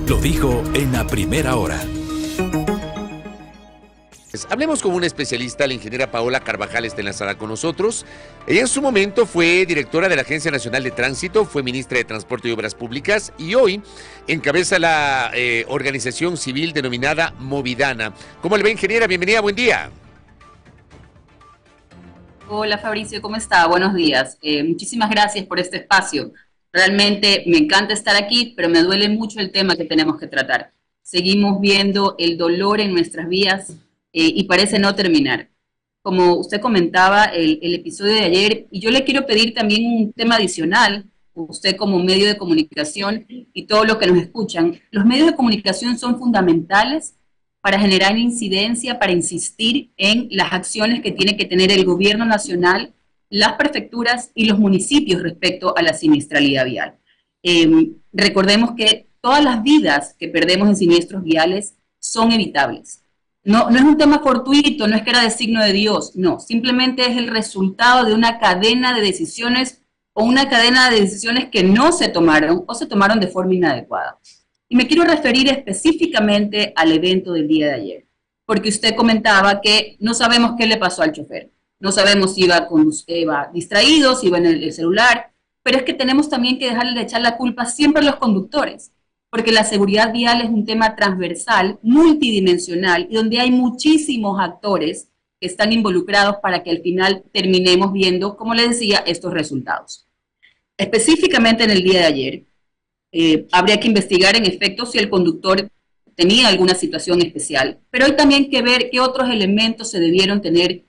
Lo dijo en la primera hora. Hablemos con una especialista, la ingeniera Paola Carvajal está enlazada con nosotros. Ella en su momento fue directora de la Agencia Nacional de Tránsito, fue ministra de Transporte y Obras Públicas y hoy encabeza la organización civil denominada Movidana. ¿Cómo le va, ingeniera? Bienvenida, buen día. Hola Fabricio, ¿cómo está? Buenos días. Muchísimas gracias por este espacio. Realmente me encanta estar aquí, pero me duele mucho el tema que tenemos que tratar. Seguimos viendo el dolor en nuestras vías y parece no terminar. Como usted comentaba, el episodio de ayer, y yo le quiero pedir también un tema adicional, usted como medio de comunicación y todos los que nos escuchan, los medios de comunicación son fundamentales para generar incidencia, para insistir en las acciones que tiene que tener el gobierno nacional, las prefecturas y los municipios respecto a la siniestralidad vial. Recordemos que todas las vidas que perdemos en siniestros viales son evitables. No es un tema fortuito, no es que era de signo de Dios, no, simplemente es el resultado de una cadena de decisiones o una cadena de decisiones que no se tomaron o se tomaron de forma inadecuada. Y me quiero referir específicamente al evento del día de ayer, porque usted comentaba que no sabemos qué le pasó al chofer, no sabemos si iba distraído, si iba en el celular, pero es que tenemos también que dejarle de echar la culpa siempre a los conductores, porque la seguridad vial es un tema transversal, multidimensional, y donde hay muchísimos actores que están involucrados para que al final terminemos viendo, como le decía, estos resultados. Específicamente en el día de ayer, habría que investigar en efecto si el conductor tenía alguna situación especial, pero hay también que ver qué otros elementos se debieron tener,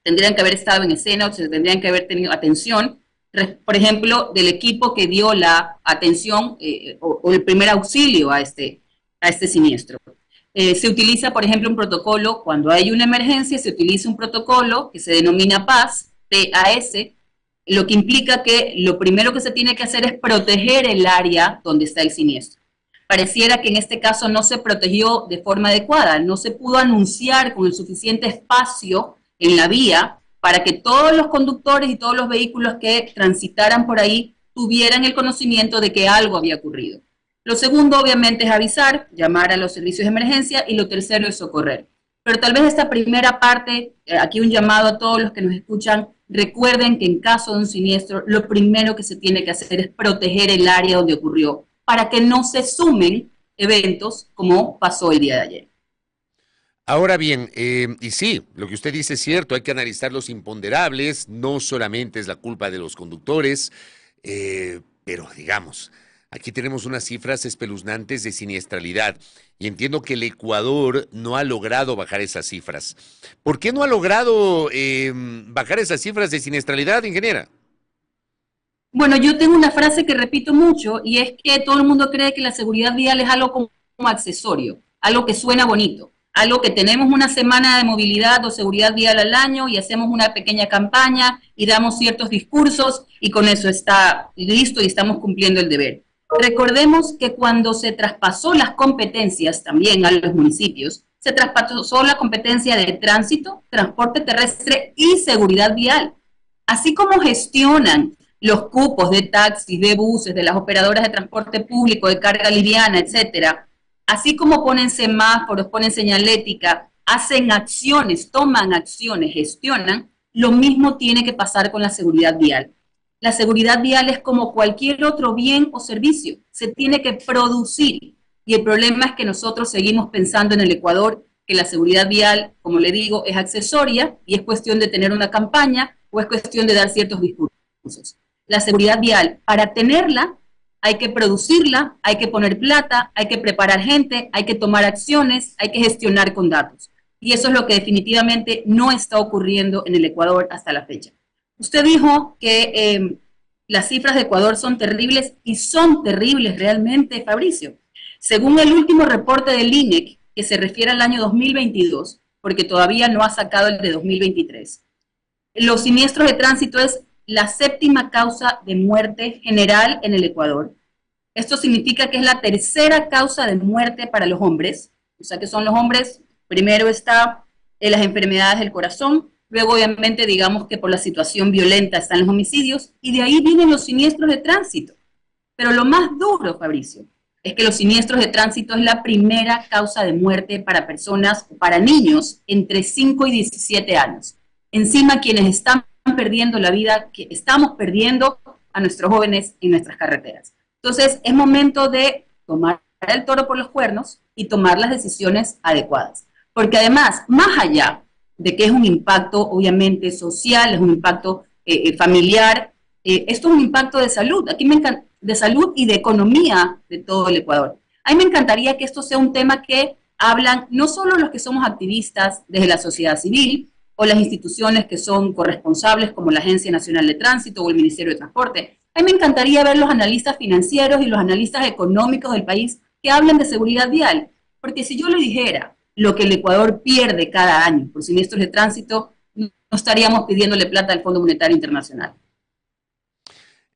tendrían que haber estado en escena o se tendrían que haber tenido atención, por ejemplo, del equipo que dio la atención o el primer auxilio a este siniestro. Se utiliza, por ejemplo, un protocolo, cuando hay una emergencia, se utiliza un protocolo que se denomina PAS, P-A-S, lo que implica que lo primero que se tiene que hacer es proteger el área donde está el siniestro. Pareciera que en este caso no se protegió de forma adecuada, no se pudo anunciar con el suficiente espacio en la vía para que todos los conductores y todos los vehículos que transitaran por ahí tuvieran el conocimiento de que algo había ocurrido. Lo segundo, obviamente, es avisar, llamar a los servicios de emergencia, y lo tercero es socorrer. Pero tal vez esta primera parte, aquí un llamado a todos los que nos escuchan, recuerden que en caso de un siniestro, lo primero que se tiene que hacer es proteger el área donde ocurrió, para que no se sumen eventos como pasó el día de ayer. Ahora bien, y sí, lo que usted dice es cierto, hay que analizar los imponderables, no solamente es la culpa de los conductores, pero digamos, aquí tenemos unas cifras espeluznantes de siniestralidad y entiendo que el Ecuador no ha logrado bajar esas cifras. ¿Por qué no ha logrado bajar esas cifras de siniestralidad, ingeniera? Bueno, yo tengo una frase que repito mucho y es que todo el mundo cree que la seguridad vial es algo como accesorio, algo que suena bonito. Algo que tenemos una semana de movilidad o seguridad vial al año y hacemos una pequeña campaña y damos ciertos discursos y con eso está listo y estamos cumpliendo el deber. Recordemos que cuando se traspasó las competencias también a los municipios, se traspasó la competencia de tránsito, transporte terrestre y seguridad vial. Así como gestionan los cupos de taxis, de buses, de las operadoras de transporte público, de carga liviana, etcétera, así como ponen semáforos, ponen señalética, hacen acciones, toman acciones, gestionan, lo mismo tiene que pasar con la seguridad vial. La seguridad vial es como cualquier otro bien o servicio, se tiene que producir. Y el problema es que nosotros seguimos pensando en el Ecuador que la seguridad vial, como le digo, es accesoria y es cuestión de tener una campaña o es cuestión de dar ciertos discursos. La seguridad vial, para tenerla, hay que producirla, hay que poner plata, hay que preparar gente, hay que tomar acciones, hay que gestionar con datos. Y eso es lo que definitivamente no está ocurriendo en el Ecuador hasta la fecha. Usted dijo que las cifras de Ecuador son terribles y son terribles realmente, Fabricio. Según el último reporte del INEC, que se refiere al año 2022, porque todavía no ha sacado el de 2023, los siniestros de tránsito es la séptima causa de muerte general en el Ecuador. Esto significa que es la tercera causa de muerte para los hombres, o sea que son los hombres, primero está las enfermedades del corazón, luego obviamente digamos que por la situación violenta están los homicidios, y de ahí vienen los siniestros de tránsito. Pero lo más duro, Fabricio, es que los siniestros de tránsito es la primera causa de muerte para personas o para niños entre 5 y 17 años. Encima, quienes están perdiendo la vida, que estamos perdiendo a nuestros jóvenes en nuestras carreteras. Entonces, es momento de tomar el toro por los cuernos y tomar las decisiones adecuadas. Porque además, más allá de que es un impacto obviamente social, es un impacto familiar, esto es un impacto de salud. Aquí me encanta, de salud y de economía de todo el Ecuador. A mí me encantaría que esto sea un tema que hablan no solo los que somos activistas desde la sociedad civil o las instituciones que son corresponsables como la Agencia Nacional de Tránsito o el Ministerio de Transporte. A mí me encantaría ver los analistas financieros y los analistas económicos del país que hablen de seguridad vial, porque si yo le dijera lo que el Ecuador pierde cada año por siniestros de tránsito, no estaríamos pidiéndole plata al Fondo Monetario Internacional.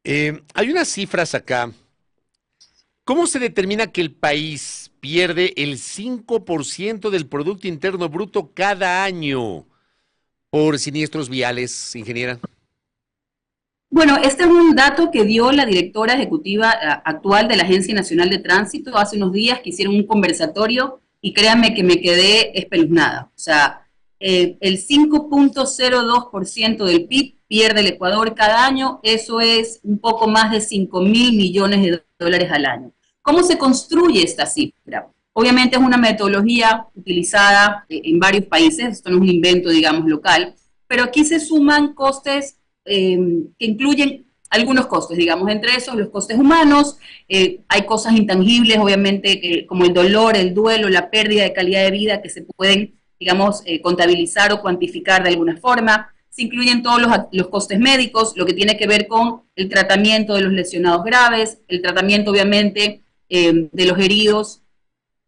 Hay unas cifras acá. ¿Cómo se determina que el país pierde el 5% del Producto Interno Bruto cada año por siniestros viales, ingeniera? Bueno, este es un dato que dio la directora ejecutiva actual de la Agencia Nacional de Tránsito hace unos días que hicieron un conversatorio y créanme que me quedé espeluznada. O sea, el 5.02% del PIB pierde el Ecuador cada año, eso es un poco más de 5.000 millones de dólares al año. ¿Cómo se construye esta cifra? Obviamente es una metodología utilizada en varios países, esto no es un invento, digamos, local, pero aquí se suman costes que incluyen algunos costes, digamos, entre esos los costes humanos, hay cosas intangibles, obviamente, como el dolor, el duelo, la pérdida de calidad de vida que se pueden, digamos, contabilizar o cuantificar de alguna forma. Se incluyen todos los costes médicos, lo que tiene que ver con el tratamiento de los lesionados graves, el tratamiento, obviamente, de los heridos,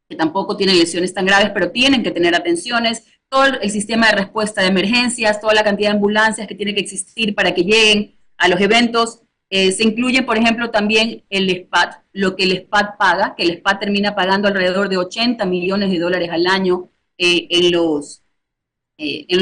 que tampoco tienen lesiones tan graves, pero tienen que tener atenciones, todo el sistema de respuesta de emergencias, toda la cantidad de ambulancias que tiene que existir para que lleguen a los eventos. Se incluye, por ejemplo, también el SPAT, lo que el SPAT paga, que el SPAT termina pagando alrededor de 80 millones de dólares al año en los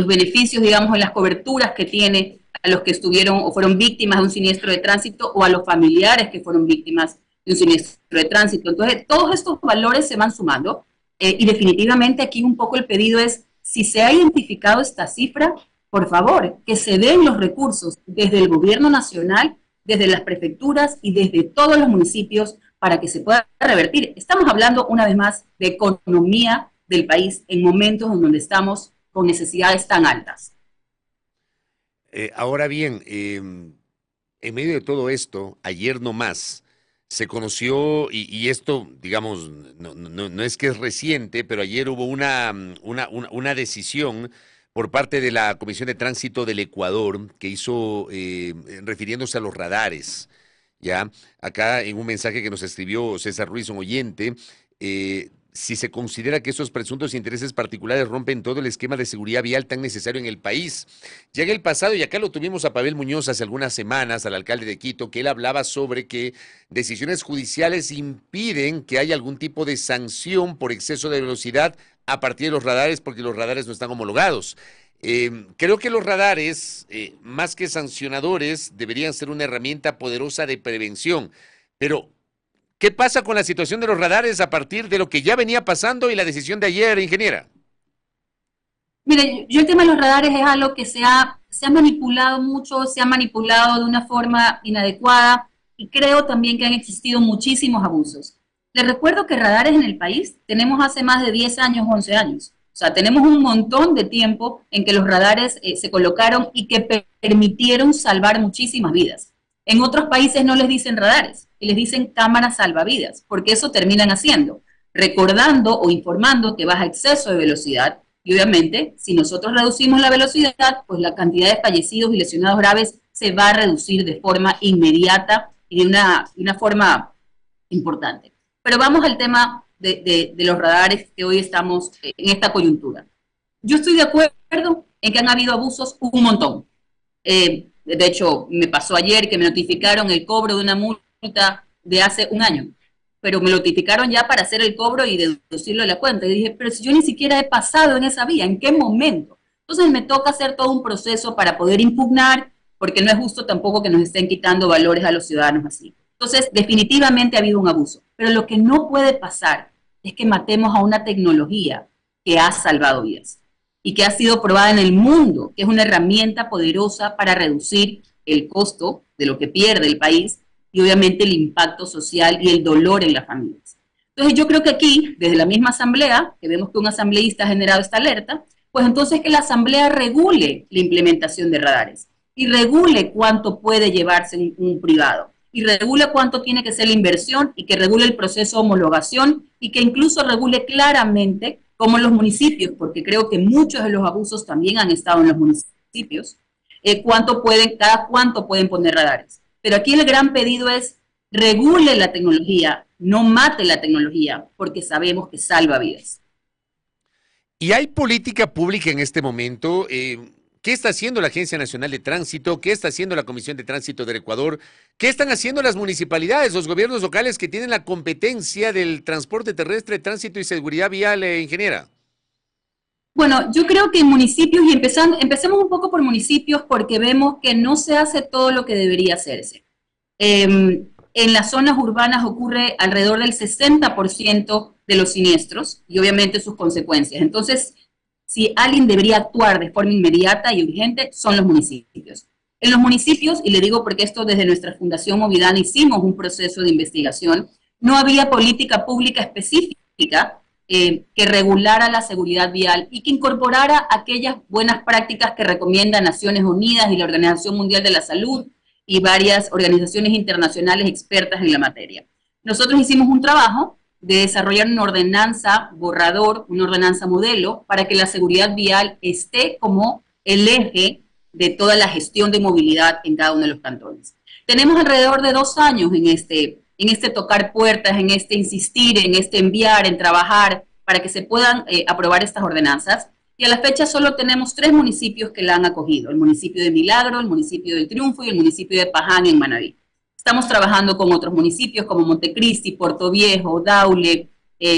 beneficios, digamos, en las coberturas que tiene a los que estuvieron o fueron víctimas de un siniestro de tránsito o a los familiares que fueron víctimas de un siniestro de tránsito. Entonces, todos estos valores se van sumando y definitivamente aquí un poco el pedido es, si se ha identificado esta cifra, por favor, que se den los recursos desde el gobierno nacional, desde las prefecturas y desde todos los municipios para que se pueda revertir. Estamos hablando una vez más de economía del país en momentos en donde estamos con necesidades tan altas. Ahora bien, en medio de todo esto, ayer nomás se conoció, y esto, digamos, no es que es reciente, pero ayer hubo una decisión por parte de la Comisión de Tránsito del Ecuador que hizo, refiriéndose a los radares, ¿ya? Acá en un mensaje que nos escribió César Ruiz, un oyente, si se considera que esos presuntos intereses particulares rompen todo el esquema de seguridad vial tan necesario en el país. Ya en el pasado, y acá lo tuvimos a Pavel Muñoz hace algunas semanas, al alcalde de Quito, que él hablaba sobre que decisiones judiciales impiden que haya algún tipo de sanción por exceso de velocidad a partir de los radares, porque los radares no están homologados. Creo que los radares, más que sancionadores, deberían ser una herramienta poderosa de prevención, pero ¿qué pasa con la situación de los radares a partir de lo que ya venía pasando y la decisión de ayer, ingeniera? Mire, yo el tema de los radares es algo que se ha manipulado mucho, se ha manipulado de una forma inadecuada y creo también que han existido muchísimos abusos. Les recuerdo que radares en el país tenemos hace más de 10 años, 11 años. O sea, tenemos un montón de tiempo en que los radares se colocaron y que permitieron salvar muchísimas vidas. En otros países no les dicen radares, les dicen cámaras salvavidas, porque eso terminan haciendo, recordando o informando que vas a exceso de velocidad, y obviamente, si nosotros reducimos la velocidad, pues la cantidad de fallecidos y lesionados graves se va a reducir de forma inmediata y de una forma importante. Pero vamos al tema de los radares que hoy estamos en esta coyuntura. Yo estoy de acuerdo en que han habido abusos un montón. De hecho, me pasó ayer que me notificaron el cobro de una multa de hace un año, pero me notificaron ya para hacer el cobro y deducirlo de la cuenta. Y dije, pero si yo ni siquiera he pasado en esa vía, ¿en qué momento? Entonces me toca hacer todo un proceso para poder impugnar, porque no es justo tampoco que nos estén quitando valores a los ciudadanos así. Entonces, definitivamente ha habido un abuso. Pero lo que no puede pasar es que matemos a una tecnología que ha salvado vidas y que ha sido probada en el mundo, que es una herramienta poderosa para reducir el costo de lo que pierde el país y obviamente el impacto social y el dolor en las familias. Entonces yo creo que aquí, desde la misma asamblea, que vemos que un asambleísta ha generado esta alerta, pues entonces que la asamblea regule la implementación de radares y regule cuánto puede llevarse un privado y regule cuánto tiene que ser la inversión y que regule el proceso de homologación y que incluso regule claramente cómo los municipios, porque creo que muchos de los abusos también han estado en los municipios, cada cuánto pueden poner radares. Pero aquí el gran pedido es regule la tecnología, no mate la tecnología, porque sabemos que salva vidas. ¿Y hay política pública en este momento? ¿Qué está haciendo la Agencia Nacional de Tránsito? ¿Qué está haciendo la Comisión de Tránsito del Ecuador? ¿Qué están haciendo las municipalidades, los gobiernos locales que tienen la competencia del transporte terrestre, tránsito y seguridad vial, ingeniera? Bueno, yo creo que en municipios, y empecemos un poco por municipios porque vemos que no se hace todo lo que debería hacerse. En las zonas urbanas ocurre alrededor del 60% de los siniestros y obviamente sus consecuencias. Entonces, si alguien debería actuar de forma inmediata y urgente, son los municipios. En los municipios, y le digo porque esto desde nuestra Fundación Movidana hicimos un proceso de investigación, no había política pública específica que regulara la seguridad vial y que incorporara aquellas buenas prácticas que recomienda Naciones Unidas y la Organización Mundial de la Salud y varias organizaciones internacionales expertas en la materia. Nosotros hicimos un trabajo de desarrollar una ordenanza borrador, una ordenanza modelo, para que la seguridad vial esté como el eje de toda la gestión de movilidad en cada uno de los cantones. Tenemos alrededor de 2 años en este tocar puertas, en este insistir, en este enviar, en trabajar, para que se puedan aprobar estas ordenanzas. Y a la fecha solo tenemos 3 municipios que la han acogido, el municipio de Milagro, el municipio del Triunfo y el municipio de Paján en Manabí. Estamos trabajando con otros municipios como Montecristi, Portoviejo, Daule,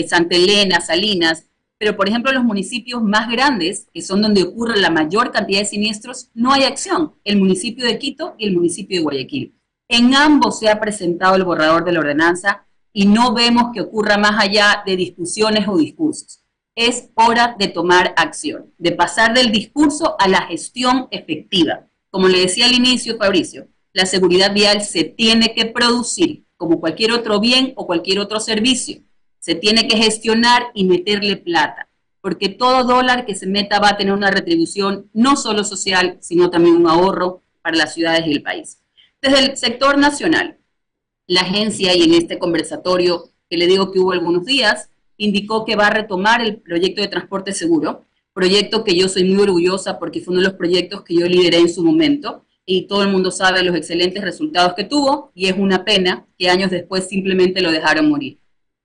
Santa Elena, Salinas, pero por ejemplo los municipios más grandes, que son donde ocurre la mayor cantidad de siniestros, no hay acción, el municipio de Quito y el municipio de Guayaquil. En ambos se ha presentado el borrador de la ordenanza y no vemos que ocurra más allá de discusiones o discursos. Es hora de tomar acción, de pasar del discurso a la gestión efectiva. Como le decía al inicio, Fabricio, la seguridad vial se tiene que producir como cualquier otro bien o cualquier otro servicio. Se tiene que gestionar y meterle plata, porque todo dólar que se meta va a tener una retribución no solo social, sino también un ahorro para las ciudades y el país. Desde el sector nacional, la agencia, y en este conversatorio que le digo que hubo algunos días, indicó que va a retomar el proyecto de transporte seguro, proyecto que yo soy muy orgullosa porque fue uno de los proyectos que yo lideré en su momento, y todo el mundo sabe los excelentes resultados que tuvo, y es una pena que años después simplemente lo dejaron morir.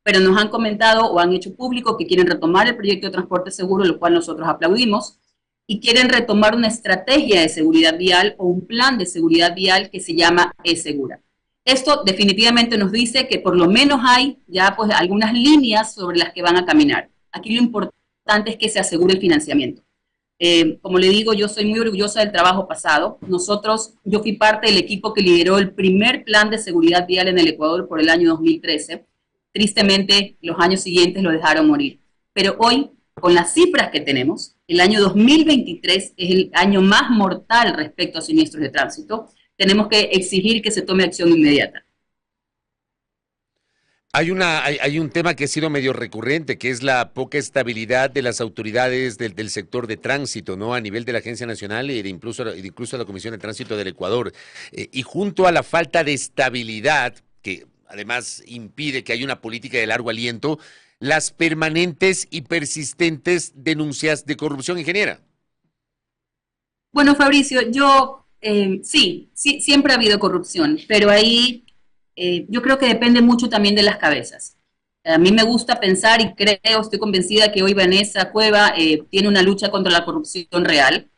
Pero nos han comentado o han hecho público que quieren retomar el proyecto de transporte seguro, lo cual nosotros aplaudimos, y quieren retomar una estrategia de seguridad vial o un plan de seguridad vial que se llama eSegura. Esto definitivamente nos dice que por lo menos hay ya pues algunas líneas sobre las que van a caminar. Aquí lo importante es que se asegure el financiamiento. Como le digo, yo soy muy orgullosa del trabajo pasado. Yo fui parte del equipo que lideró el primer plan de seguridad vial en el Ecuador por el año 2013. Tristemente, los años siguientes lo dejaron morir. Pero hoy, con las cifras que tenemos, el año 2023 es el año más mortal respecto a siniestros de tránsito. Tenemos que exigir que se tome acción inmediata. Hay un tema que ha sido medio recurrente, que es la poca estabilidad de las autoridades del sector de tránsito, ¿no? A nivel de la Agencia Nacional y de incluso la Comisión de Tránsito del Ecuador. Y junto a la falta de estabilidad, que además impide que haya una política de largo aliento, las permanentes y persistentes denuncias de corrupción, ingeniera. Bueno, Fabricio, sí, siempre ha habido corrupción, pero ahí yo creo que depende mucho también de las cabezas. A mí me gusta pensar y estoy convencida que hoy Vanessa Cueva tiene una lucha contra la corrupción real.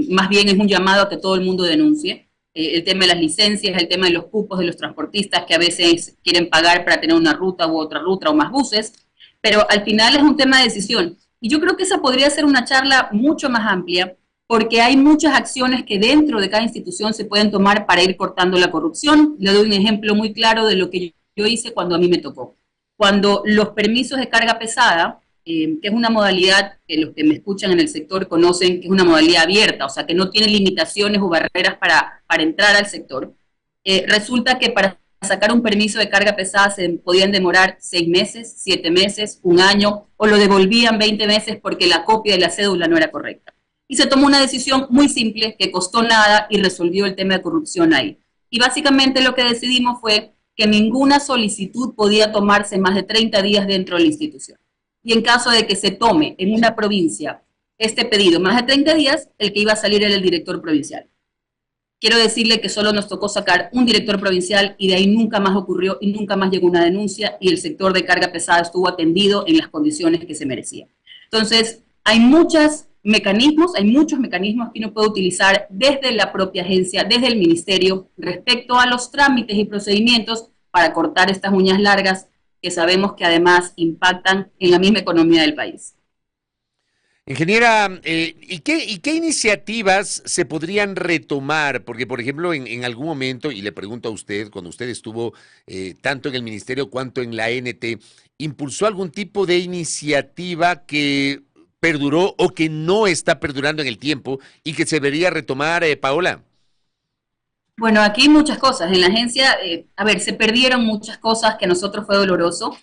Más bien es un llamado a que todo el mundo denuncie. El tema de las licencias, el tema de los cupos de los transportistas que a veces quieren pagar para tener una ruta u otra ruta o más buses, pero al final es un tema de decisión. Y yo creo que esa podría ser una charla mucho más amplia, porque hay muchas acciones que dentro de cada institución se pueden tomar para ir cortando la corrupción. Le doy un ejemplo muy claro de lo que yo hice cuando a mí me tocó. cuando los permisos de carga pesada, que es una modalidad que los que me escuchan en el sector conocen que es una modalidad abierta, o sea, que no tiene limitaciones o barreras para entrar al sector, resulta que para sacar un permiso de carga pesada se podían demorar 6 meses, 7 meses, 1 año, o lo devolvían 20 meses porque la copia de la cédula no era correcta. Y se tomó una decisión muy simple que costó nada y resolvió el tema de corrupción ahí. Y básicamente lo que decidimos fue que ninguna solicitud podía tomarse más de 30 días dentro de la institución. Y en caso de que se tome en una provincia este pedido más de 30 días, el que iba a salir era el director provincial. Quiero decirle que solo nos tocó sacar un director provincial y de ahí nunca más ocurrió y nunca más llegó una denuncia y el sector de carga pesada estuvo atendido en las condiciones que se merecía. Entonces, hay muchos mecanismos que uno puede utilizar desde la propia agencia, desde el ministerio, respecto a los trámites y procedimientos para cortar estas uñas largas que sabemos que además impactan en la misma economía del país. Ingeniera, ¿y qué iniciativas se podrían retomar? Porque, por ejemplo, en algún momento, y le pregunto a usted, cuando usted estuvo tanto en el ministerio cuanto en la NT, ¿impulsó algún tipo de iniciativa que perduró o que no está perdurando en el tiempo y que se debería retomar, Paola? Bueno, aquí hay muchas cosas. En la agencia, se perdieron muchas cosas que a nosotros fue doloroso.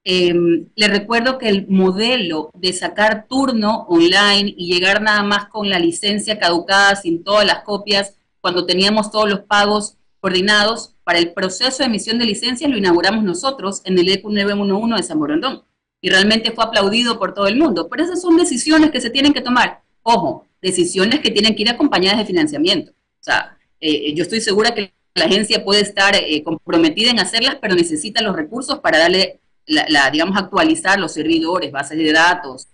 Le recuerdo que el modelo de sacar turno online y llegar nada más con la licencia caducada, sin todas las copias, cuando teníamos todos los pagos coordinados, para el proceso de emisión de licencias lo inauguramos nosotros en el ECU 911 de San Borondón. Y realmente fue aplaudido por todo el mundo. Pero esas son decisiones que se tienen que tomar. Ojo, decisiones que tienen que ir acompañadas de financiamiento. O sea, yo estoy segura que la agencia puede estar comprometida en hacerlas, pero necesita los recursos para darle, digamos, actualizar los servidores, bases de datos,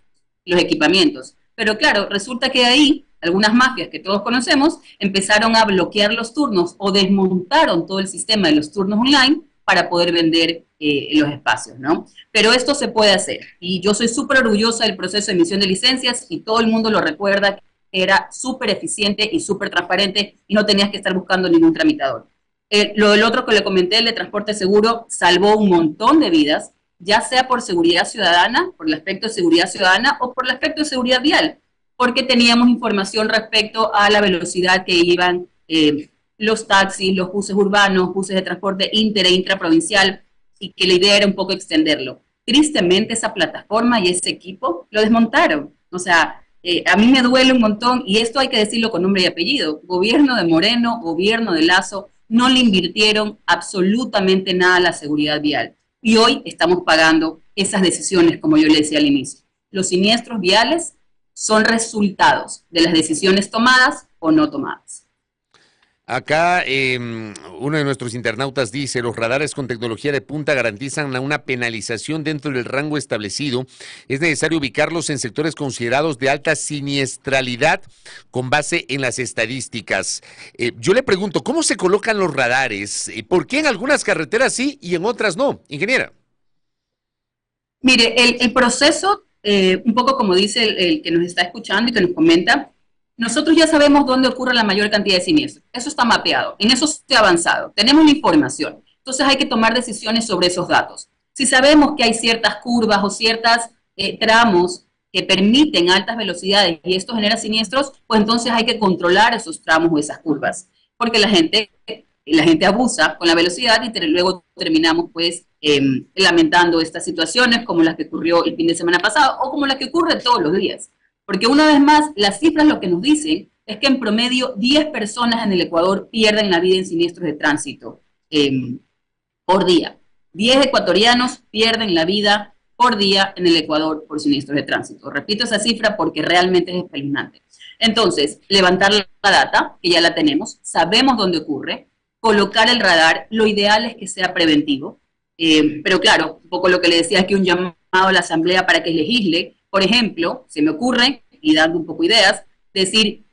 los equipamientos. Pero claro, resulta que ahí algunas mafias que todos conocemos empezaron a bloquear los turnos o desmontaron todo el sistema de los turnos online para poder vender los espacios, ¿no? Pero esto se puede hacer y yo soy súper orgullosa del proceso de emisión de licencias y todo el mundo lo recuerda, era súper eficiente y súper transparente y no tenías que estar buscando ningún tramitador. Lo del otro que le comenté, el de transporte seguro, salvó un montón de vidas, ya sea por seguridad ciudadana, por el aspecto de seguridad ciudadana o por el aspecto de seguridad vial, porque teníamos información respecto a la velocidad que iban los taxis, los buses urbanos, buses de transporte inter e intraprovincial, y que la idea era un poco extenderlo. Tristemente esa plataforma y ese equipo lo desmontaron. O sea, a mí me duele un montón, y esto hay que decirlo con nombre y apellido. Gobierno de Moreno, gobierno de Lazo, no le invirtieron absolutamente nada a la seguridad vial. Y hoy estamos pagando esas decisiones, como yo le decía al inicio. Los siniestros viales son resultados de las decisiones tomadas o no tomadas. Acá uno de nuestros internautas dice, los radares con tecnología de punta garantizan una penalización dentro del rango establecido. Es necesario ubicarlos en sectores considerados de alta siniestralidad con base en las estadísticas. Yo le pregunto, ¿cómo se colocan los radares? ¿Por qué en algunas carreteras sí y en otras no, ingeniera? Mire, el proceso, un poco como dice el que nos está escuchando y que nos comenta, nosotros ya sabemos dónde ocurre la mayor cantidad de siniestros. Eso está mapeado, en eso se ha avanzado. Tenemos la información. Entonces hay que tomar decisiones sobre esos datos. Si sabemos que hay ciertas curvas o ciertos tramos que permiten altas velocidades y esto genera siniestros, pues entonces hay que controlar esos tramos o esas curvas. Porque la gente abusa con la velocidad y luego terminamos pues lamentando estas situaciones como las que ocurrió el fin de semana pasado o como las que ocurren todos los días. Porque una vez más, las cifras lo que nos dicen es que en promedio 10 personas en el Ecuador pierden la vida en siniestros de tránsito por día. 10 ecuatorianos pierden la vida por día en el Ecuador por siniestros de tránsito. Repito esa cifra porque realmente es espeluznante. Entonces, levantar la data, que ya la tenemos, sabemos dónde ocurre, colocar el radar, lo ideal es que sea preventivo, pero claro, un poco lo que le decía aquí, un llamado a la Asamblea para que legisle. Por ejemplo, se me ocurre, y dando un poco ideas, decir,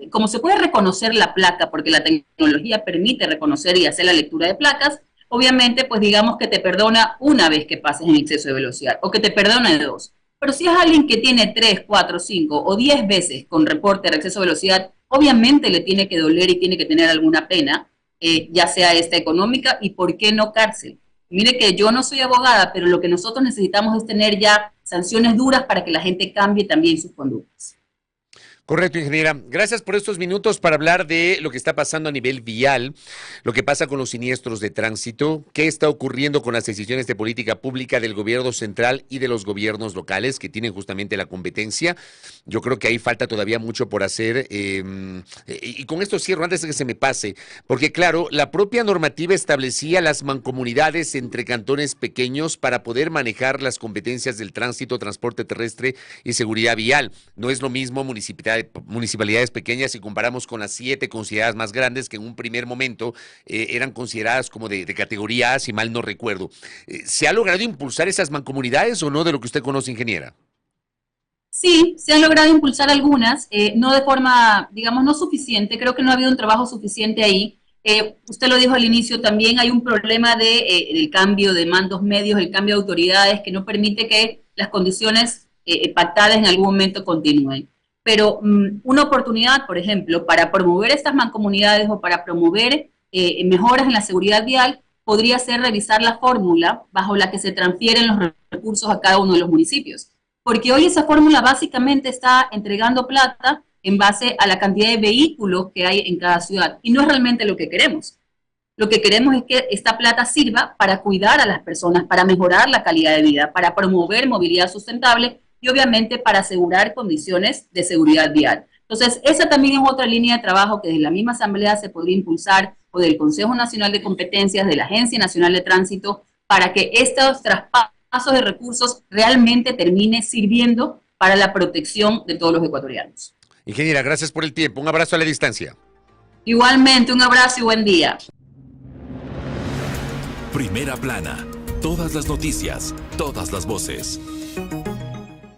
como se puede reconocer la placa, porque la tecnología permite reconocer y hacer la lectura de placas, obviamente, pues digamos que te perdona una vez que pases en exceso de velocidad, o que te perdona de 2. Pero si es alguien que tiene 3, 4, 5 o 10 veces con reporte de exceso de velocidad, obviamente le tiene que doler y tiene que tener alguna pena, ya sea esta económica y por qué no cárcel. Mire que yo no soy abogada, pero lo que nosotros necesitamos es tener ya sanciones duras para que la gente cambie también sus conductas. Correcto, ingeniera. Gracias por estos minutos para hablar de lo que está pasando a nivel vial, lo que pasa con los siniestros de tránsito, qué está ocurriendo con las decisiones de política pública del gobierno central y de los gobiernos locales que tienen justamente la competencia. Yo creo que ahí falta todavía mucho por hacer. Y con esto cierro antes de que se me pase, porque claro, la propia normativa establecía las mancomunidades entre cantones pequeños para poder manejar las competencias del tránsito, transporte terrestre y seguridad vial. No es lo mismo municipalidades pequeñas si comparamos con las 7 consideradas más grandes que en un primer momento eran consideradas como de categoría A, si mal no recuerdo. ¿Se ha logrado impulsar esas mancomunidades o no de lo que usted conoce, ingeniera? Sí, se han logrado impulsar algunas, no de forma, digamos, no suficiente. Creo que no ha habido un trabajo suficiente ahí. Usted lo dijo al inicio, también hay un problema del cambio de mandos medios, el cambio de autoridades que no permite que las condiciones pactadas en algún momento continúen. Pero una oportunidad, por ejemplo, para promover estas mancomunidades o para promover mejoras en la seguridad vial, podría ser revisar la fórmula bajo la que se transfieren los recursos a cada uno de los municipios. Porque hoy esa fórmula básicamente está entregando plata en base a la cantidad de vehículos que hay en cada ciudad. Y no es realmente lo que queremos. Lo que queremos es que esta plata sirva para cuidar a las personas, para mejorar la calidad de vida, para promover movilidad sustentable y obviamente para asegurar condiciones de seguridad vial. Entonces, esa también es otra línea de trabajo que desde la misma Asamblea se podría impulsar, o del Consejo Nacional de Competencias, de la Agencia Nacional de Tránsito, para que estos traspasos de recursos realmente termine sirviendo para la protección de todos los ecuatorianos. Ingeniera, gracias por el tiempo. Un abrazo a la distancia. Igualmente, un abrazo y buen día. Primera plana. Todas las noticias, todas las voces.